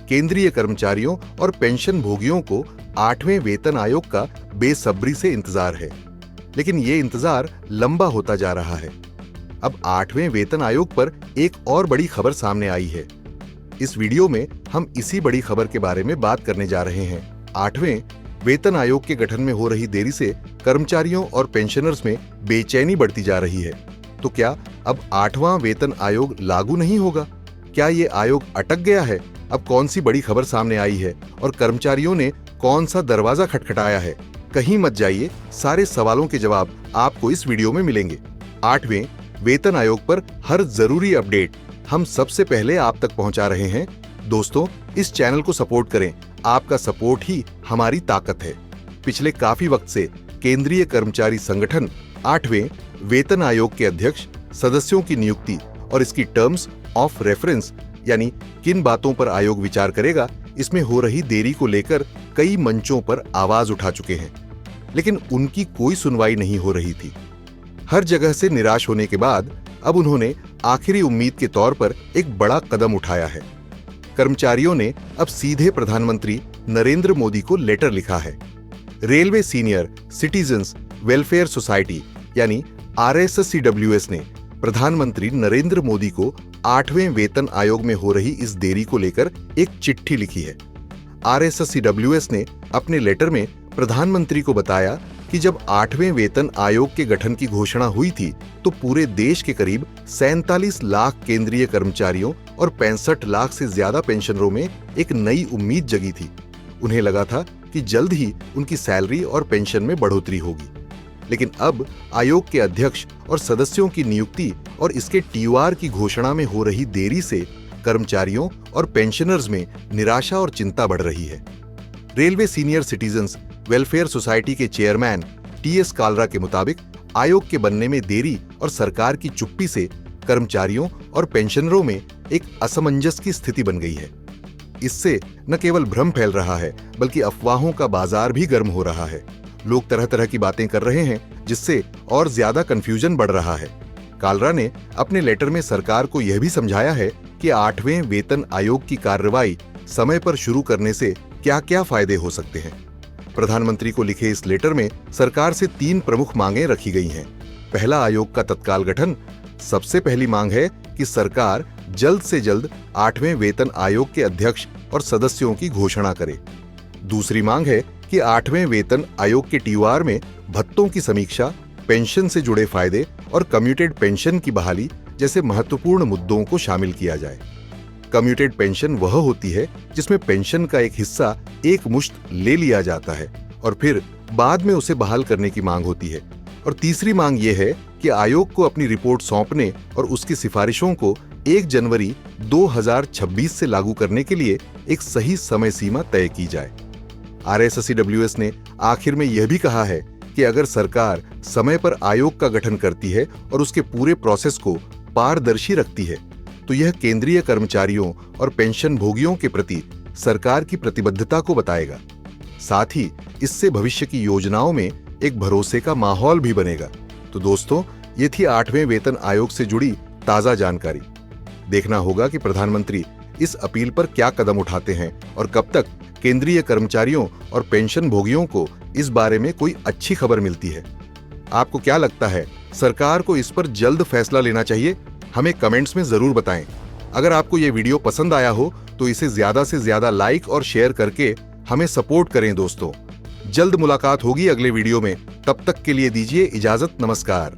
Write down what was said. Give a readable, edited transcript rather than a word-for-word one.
केंद्रीय कर्मचारियों और पेंशन भोगियों को 8वें वेतन आयोग का बेसब्री से इंतजार है। लेकिन ये इंतजार लंबा होता जा रहा है। अब 8वें वेतन आयोग पर एक और बड़ी खबर सामने आई है। इस वीडियो में हम इसी बड़ी खबर के बारे में बात करने जा रहे हैं। 8वें वेतन आयोग के गठन में हो रही देरी से कर्मचारियों और पेंशनर्स में बेचैनी बढ़ती जा रही है। तो क्या अब 8वां वेतन आयोग लागू नहीं होगा? क्या ये आयोग अटक गया है? अब कौन सी बड़ी खबर सामने आई है और कर्मचारियों ने कौन सा दरवाजा खटखटाया है? कहीं मत जाइए, सारे सवालों के जवाब आपको इस वीडियो में मिलेंगे। 8वें वेतन आयोग पर हर जरूरी अपडेट हम सबसे पहले आप तक पहुंचा रहे हैं। दोस्तों, इस चैनल को सपोर्ट करें, आपका सपोर्ट ही हमारी ताकत है। पिछले काफी वक्त से केंद्रीय कर्मचारी संगठन 8वें वेतन आयोग के अध्यक्ष, सदस्यों की नियुक्ति और इसकी टर्म्स ऑफ रेफरेंस यानी किन बातों पर आयोग विचार करेगा, इसमें हो रही देरी को लेकर कई मंचों पर आवाज उठा चुके हैं, लेकिन उनकी कोई सुनवाई नहीं हो रही थी। हर जगह से निराश होने के बाद अब उन्होंने आखिरी उम्मीद के तौर पर एक बड़ा कदम उठाया है। कर्मचारियों ने अब सीधे प्रधानमंत्री नरेंद्र मोदी को लेटर लिखा है। Railway senior citizens welfare society यानी RSSCWS ने प्रधानमंत्री नरेंद्र मोदी को 8वें वेतन आयोग में हो रही इस देरी को लेकर एक चिट्ठी लिखी है। RSSCWS ने अपने लेटर में प्रधानमंत्री को बताया कि जब 8वें वेतन आयोग के गठन की घोषणा हुई थी तो पूरे देश के करीब 47 लाख केंद्रीय कर्मचारियों और 65 लाख से ज्यादा पेंशनरों में एक नई उम्मीद जगी थी। उन्हें लगा था कि जल्द ही उनकी सैलरी और पेंशन में बढ़ोतरी होगी। लेकिन अब आयोग के अध्यक्ष और सदस्यों की नियुक्ति और इसके TOR की घोषणा में हो रही देरी से कर्मचारियों और पेंशनर्स में निराशा और चिंता बढ़ रही है। Railway senior citizens welfare society के चेयरमैन TS कालरा के मुताबिक आयोग के बनने में देरी और सरकार की चुप्पी से कर्मचारियों और पेंशनरों में एक असमंजस की स्थिति बन गई है। इससे न केवल भ्रम फैल रहा है, बल्कि अफवाहों का बाजार भी गर्म हो रहा है। लोग तरह तरह की बातें कर रहे हैं, जिससे और ज्यादा कंफ्यूजन बढ़ रहा है। कालरा ने अपने लेटर में सरकार को यह भी समझाया है कि 8वें वेतन आयोग की कार्रवाई समय पर शुरू करने से क्या-क्या फायदे हो सकते हैं। प्रधानमंत्री को लिखे इस लेटर में सरकार से 3 प्रमुख मांगें रखी गई हैं। पहला, आयोग का तत्काल गठन। सबसे पहली मांग है कि सरकार जल्द से जल्द 8वें वेतन आयोग के अध्यक्ष और सदस्यों की घोषणा करे। दूसरी मांग है कि 8वें वेतन आयोग के TOR में भत्तों की समीक्षा, पेंशन से जुड़े फायदे और कम्यूटेड पेंशन की बहाली जैसे महत्वपूर्ण मुद्दों को शामिल किया जाए। कम्यूटेड पेंशन वह होती है जिसमें पेंशन का एक हिस्सा एक मुश्त ले लिया जाता है और फिर बाद में उसे बहाल करने की मांग होती है। और तीसरी मांग यह है कि आयोग को अपनी रिपोर्ट सौंपने और उसकी सिफारिशों को 1 जनवरी 2026 से लागू करने के लिए एक सही समय सीमा तय की जाए। RSSCWS ने आखिर में यह भी कहा है कि अगर सरकार समय पर आयोग का गठन करती है और उसके पूरे प्रोसेस को पारदर्शी रखती है तो यह केंद्रीय कर्मचारियों और पेंशन भोगियों के प्रति सरकार की प्रतिबद्धता को बताएगा। साथ ही इससे भविष्य की योजनाओं में एक भरोसे का माहौल भी बनेगा। तो दोस्तों, ये थी 8वें वेतन आयोग से जुड़ी ताजा जानकारी। देखना होगा कि प्रधानमंत्री इस अपील पर क्या कदम उठाते हैं और कब तक केंद्रीय कर्मचारियों और पेंशन भोगियों को इस बारे में कोई अच्छी खबर मिलती है। आपको क्या लगता है, सरकार को इस पर जल्द फैसला लेना चाहिए? हमें कमेंट्स में जरूर बताएं। अगर आपको ये वीडियो पसंद आया हो तो इसे ज्यादा से ज्यादा लाइक और शेयर करके हमें सपोर्ट करें। दोस्तों, जल्द मुलाकात होगी अगले वीडियो में। तब तक के लिए दीजिए इजाजत। नमस्कार।